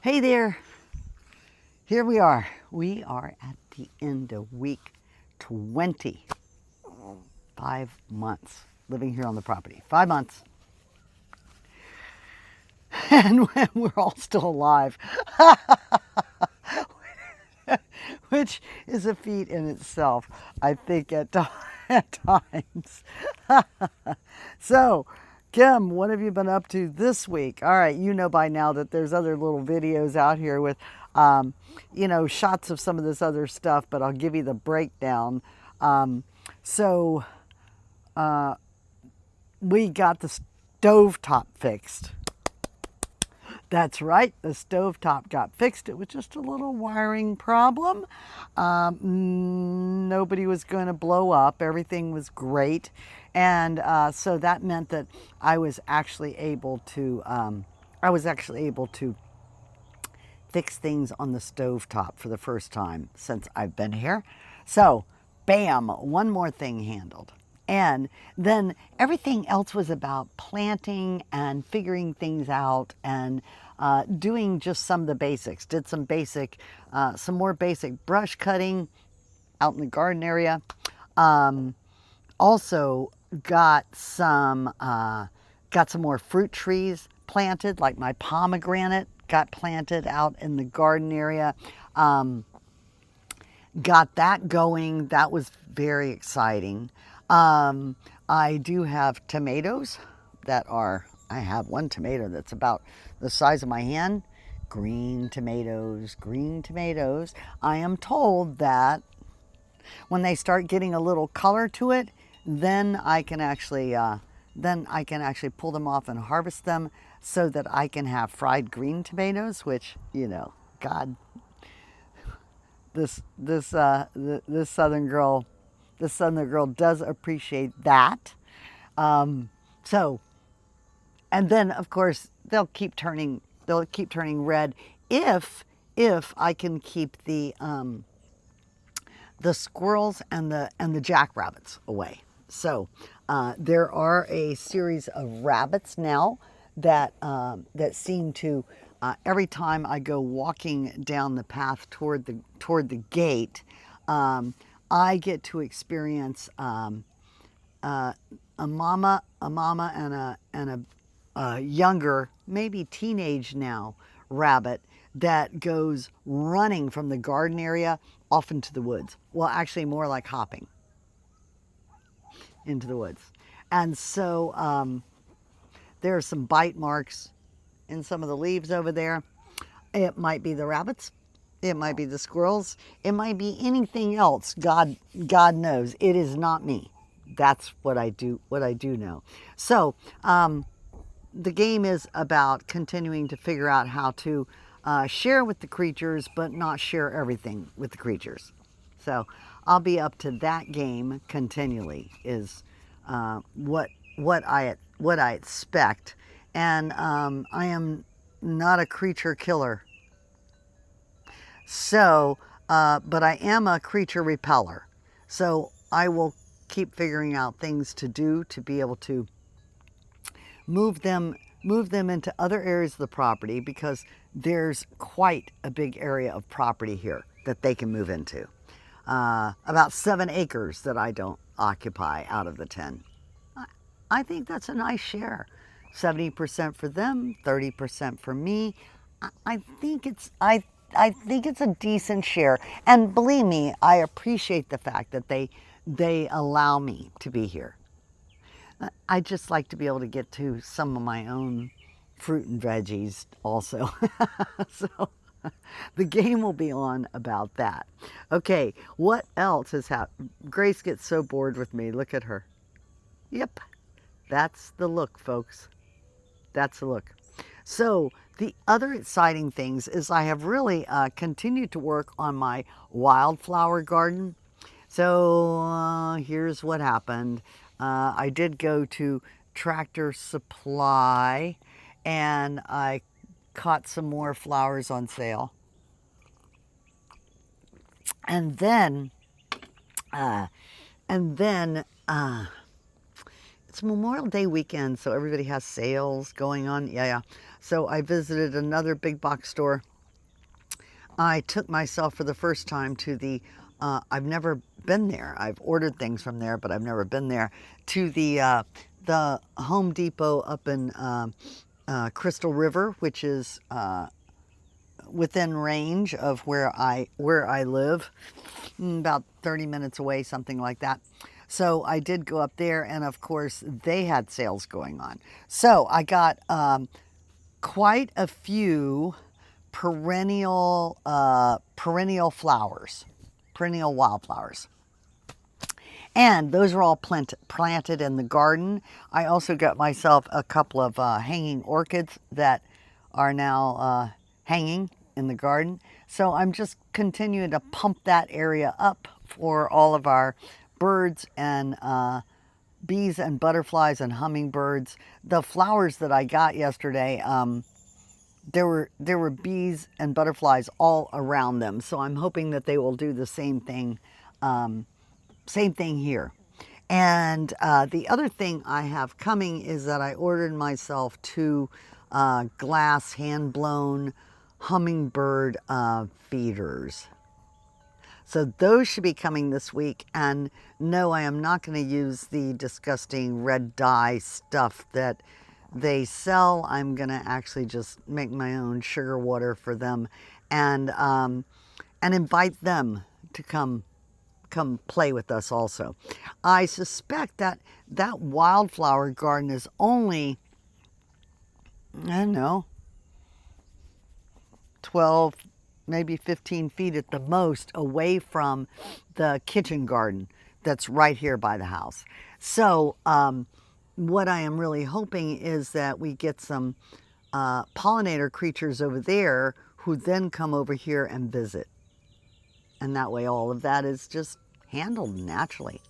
Hey there, here we are. We are at the end of week 20. 5 months living here on the property. 5 months. And we're all still alive, which is a feat in itself, I think, at times. So, Kim, what have you been up to this week? All right, you know by now that there's other little videos out here with, shots of some of this other stuff, but I'll give you the breakdown. So, we got the stovetop fixed. That's right, the stovetop got fixed. It was just a little wiring problem. Nobody was going to blow up. Everything was great. And so that meant that I was actually able to fix things on the stovetop for the first time since I've been here. So, bam, one more thing handled. And then everything else was about planting and figuring things out and doing just some of the basics. Did some more basic brush cutting out in the garden area. Also got some more fruit trees planted, like my pomegranate got planted out in the garden area. Got that going. That was very exciting. I do have tomatoes I have one tomato that's about the size of my hand. Green tomatoes. I am told that when they start getting a little color to it, then I can actually pull them off and harvest them so that I can have fried green tomatoes, which, God, this southern girl does appreciate that. And then of course they'll keep turning red if I can keep the squirrels and the jackrabbits away. So there are a series of rabbits now that seem to every time I go walking down the path toward the gate, I get to experience a mama and a younger, maybe teenage now, rabbit that goes running from the garden area off into the woods. Well, actually more like hopping into the woods. And so there are some bite marks in some of the leaves over there. It might be the rabbits. It might be the squirrels. It might be anything else. God knows. It is not me. That's what I do know. So the game is about continuing to figure out how to share with the creatures, but not share everything with the creatures. So I'll be up to that game continually is what I expect. And I am not a creature killer. So, but I am a creature repeller. So I will keep figuring out things to do to be able to move them into other areas of the property, because there's quite a big area of property here that they can move into. About 7 acres that I don't occupy out of the 10. I think that's a nice share. 70% for them, 30% for me. I think it's a decent share. And believe me, I appreciate the fact that they allow me to be here. I just like to be able to get to some of my own fruit and veggies also. So the game will be on about that. Okay, what else has happened? Grace gets so bored with me. Look at her. Yep, that's the look, folks. That's the look. So the other exciting things is I have really continued to work on my wildflower garden. So here's what happened. I did go to Tractor Supply and I caught some more flowers on sale. And then it's Memorial Day weekend, so everybody has sales going on. Yeah. So I visited another big box store I took myself for the first time to the, I've never been there. I've ordered things from there, but I've never been there, to the Home Depot up in Crystal River, which is within range of where I live, about 30 minutes away, something like that. So I did go up there, and of course they had sales going on. So I got quite a few perennial flowers, perennial wildflowers. And those are all planted in the garden. I also got myself a couple of hanging orchids that are now hanging in the garden. So I'm just continuing to pump that area up for all of our birds and bees and butterflies and hummingbirds. The flowers that I got yesterday, there were bees and butterflies all around them. So I'm hoping that they will do the same thing. Same thing here. And the other thing I have coming is that I ordered myself 2 glass hand-blown hummingbird feeders. So those should be coming this week. And no, I am not going to use the disgusting red dye stuff that they sell. I'm going to actually just make my own sugar water for them, and invite them to come play with us also. I suspect that that wildflower garden is only, I don't know, 12, maybe 15 feet at the most away from the kitchen garden that's right here by the house. So what I am really hoping is that we get some pollinator creatures over there who then come over here and visit. And that way all of that is just handled naturally.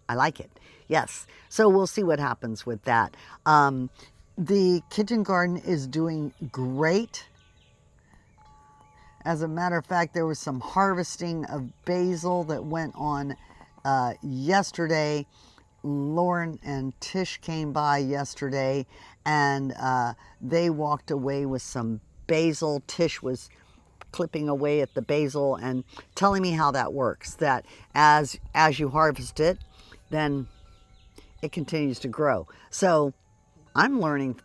I like it. Yes. So we'll see what happens with that. The kitchen garden is doing great. As a matter of fact, there was some harvesting of basil that went on yesterday. Loren and Tish came by yesterday, and they walked away with some basil. Tish was clipping away at the basil and telling me how that works, that as you harvest it, then it continues to grow. So I'm learning.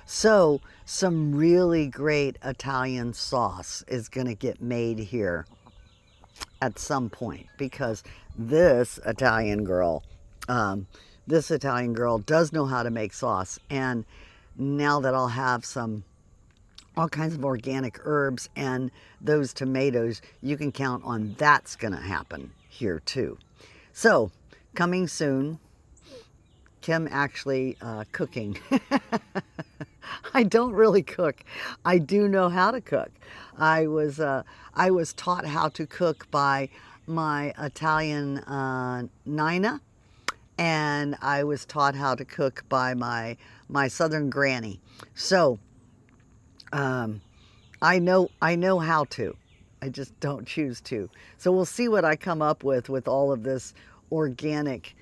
So some really great Italian sauce is going to get made here at some point, because this Italian girl does know how to make sauce. And now that I'll have all kinds of organic herbs and those tomatoes, you can count on that's going to happen here too. So coming soon, Kim actually cooking. I don't really cook. I do know how to cook. I was taught how to cook by my Italian Nina, and I was taught how to cook by my Southern granny. So I know how to. I just don't choose to. So we'll see what I come up with all of this organic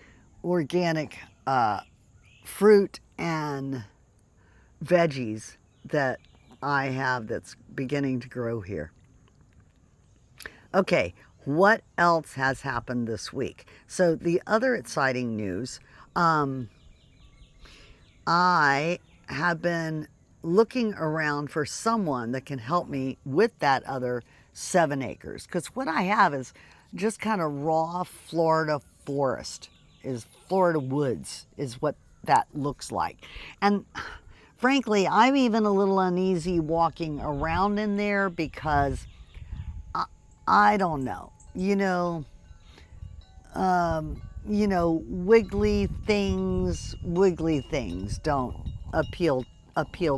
fruit and veggies that I have that's beginning to grow here. Okay, what else has happened this week? So the other exciting news, I have been looking around for someone that can help me with that other 7 acres. Because what I have is just kind of raw Florida forest, is Florida woods is what that looks like. And frankly, I'm even a little uneasy walking around in there because I don't know, wiggly things don't appeal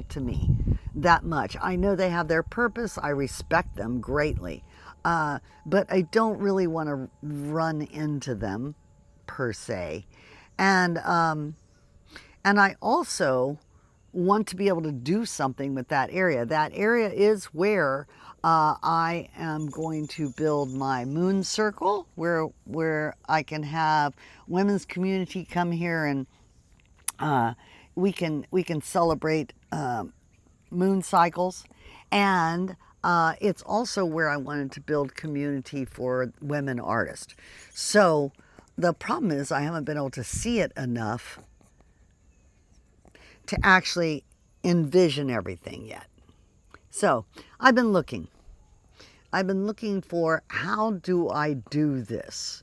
to me that much. I know they have their purpose. I respect them greatly. But I don't really want to run into them per se. And I also want to be able to do something with that area. That area is where I am going to build my moon circle, where I can have women's community come here and we can celebrate moon cycles. And it's also where I wanted to build community for women artists. So the problem is I haven't been able to see it enough to actually envision everything yet. So I've been looking. I've been looking for, how do I do this?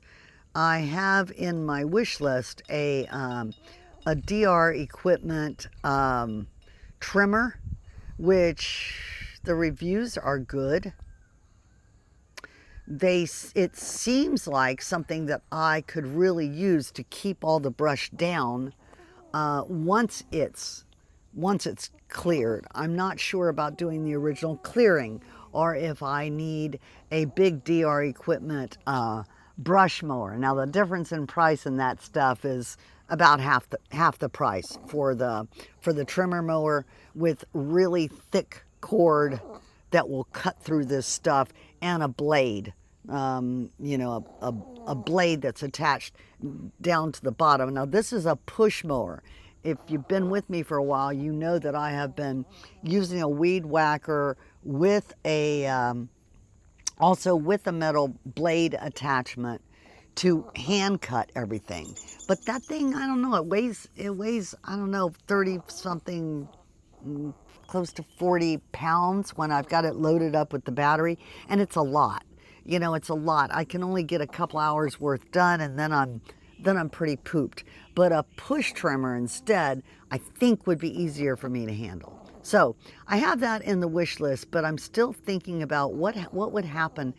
I have in my wish list a DR equipment trimmer, which the reviews are good. It seems like something that I could really use to keep all the brush down once it's cleared. I'm not sure about doing the original clearing, or if I need a big DR equipment brush mower. Now the difference in price in that stuff is about half the price for the trimmer mower with really thick cord that will cut through this stuff, and a blade, you know, a blade that's attached down to the bottom. Now this is a push mower. If you've been with me for a while, you know that I have been using a weed whacker with a also with a metal blade attachment to hand cut everything. But that thing, I don't know, it weighs I don't know, 30 something, close to 40 pounds when I've got it loaded up with the battery, and it's a lot. You know, it's a lot. I can only get a couple hours worth done, and then I'm pretty pooped. But a push trimmer instead, I think would be easier for me to handle. So I have that in the wish list, but I'm still thinking about what would happen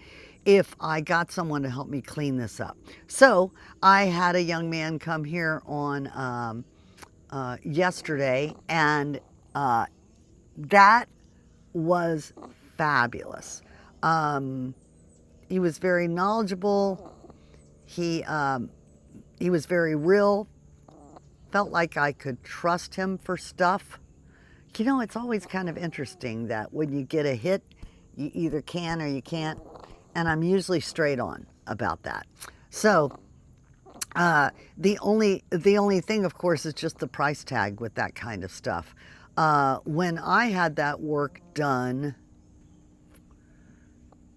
if I got someone to help me clean this up. So I had a young man come here on yesterday, and that was fabulous. He was very knowledgeable. He was very real. Felt like I could trust him for stuff. You know, it's always kind of interesting that when you get a hit, you either can or you can't. And I'm usually straight on about that. So the only thing, of course, is just the price tag with that kind of stuff. When I had that work done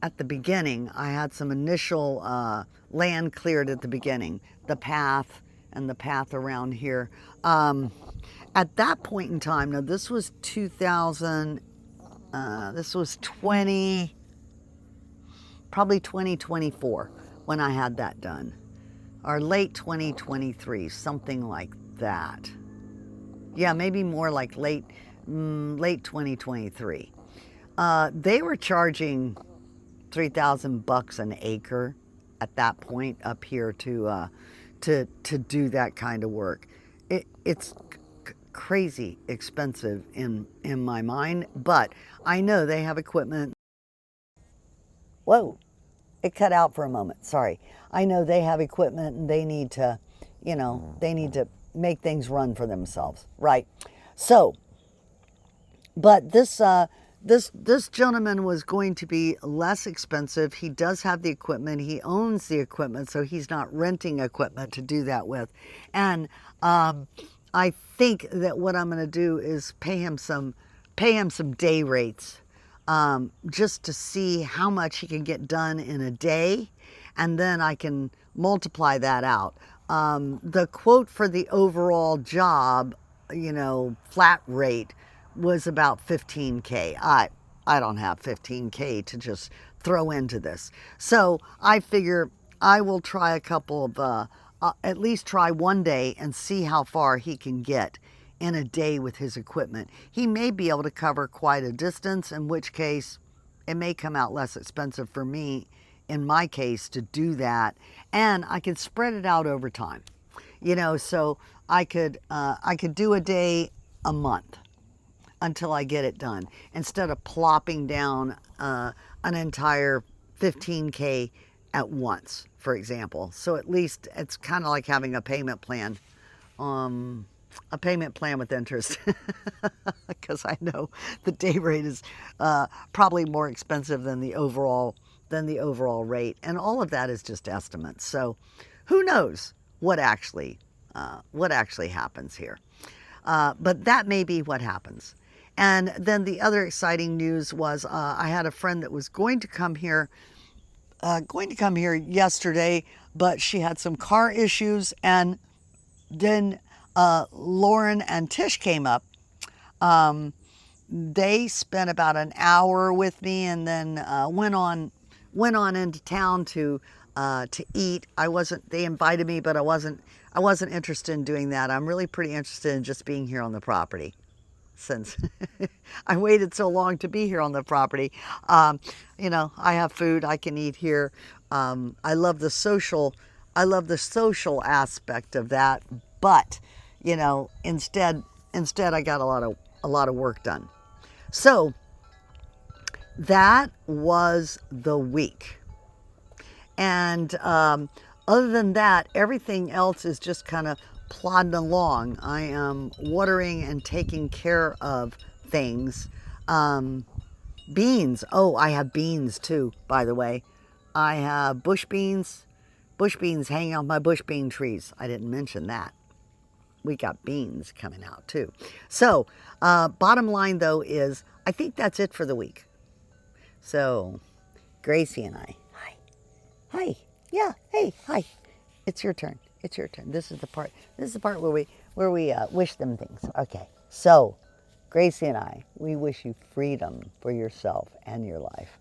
at the beginning, I had some initial land cleared at the beginning, the path and the path around here. At that point in time, now this was 2000, this was probably 2024 when I had that done, or late 2023, something like that. Yeah, maybe more like late 2023. They were charging $3,000 an acre at that point up here to do that kind of work. It's crazy expensive in my mind, but I know they have equipment. Whoa, it cut out for a moment. Sorry. I know they have equipment, and they need to, you know, they need to make things run for themselves, right? So, but this gentleman was going to be less expensive. He does have the equipment. He owns the equipment, so he's not renting equipment to do that with. And I think that what I'm going to do is pay him some day rates, just to see how much he can get done in a day, and then I can multiply that out. The quote for the overall job, you know, flat rate, was about $15K. I don't have $15K to just throw into this. So I figure I will try a couple of, at least try one day and see how far he can get in a day with his equipment. He may be able to cover quite a distance, in which case it may come out less expensive for me, in my case, to do that. And I could spread it out over time. You know, so I could do a day a month until I get it done, instead of plopping down an entire 15K at once, for example. So at least it's kind of like having a payment plan with interest, because I know the day rate is probably more expensive than the overall rate, and all of that is just estimates. So who knows what actually happens here? But that may be what happens. And then the other exciting news was I had a friend that was going to come here yesterday, but she had some car issues, and then Loren and Tish came up. They spent about an hour with me, and then went on into town to eat. They invited me, but I wasn't interested in doing that. I'm really pretty interested in just being here on the property, since I waited so long to be here on the property. You know, I have food I can eat here. I love the social aspect of that, but you know, instead I got a lot of work done. So that was the week. And other than that, everything else is just kind of plodding along. I am watering and taking care of things. Beans. Oh, I have beans too, by the way. I have bush beans hanging off my bush bean trees. I didn't mention that. We got beans coming out too. So, bottom line though is, I think that's it for the week. So, Gracie and I, hi, yeah, hey, hi. It's your turn. This is the part where we wish them things. Okay. So, Gracie and I, we wish you freedom for yourself and your life.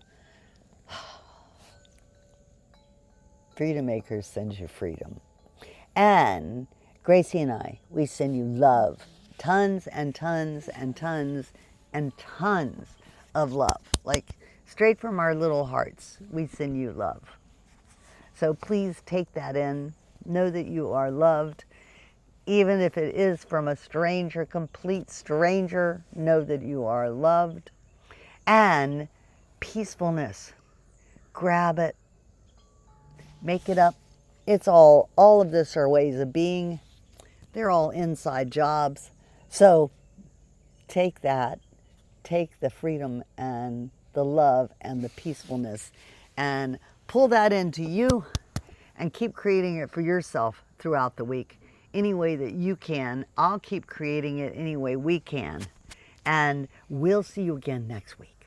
Freedom Makers sends you freedom. And Gracie and I, we send you love. Tons and tons and tons and tons of love. Like, straight from our little hearts, we send you love. So please take that in. Know that you are loved. Even if it is from a stranger, complete stranger, know that you are loved. And peacefulness. Grab it. Make it up. It's all of this are ways of being. They're all inside jobs. So take that. Take the freedom and the love and the peacefulness and pull that into you and keep creating it for yourself throughout the week. Any way that you can. I'll keep creating it any way we can. And we'll see you again next week.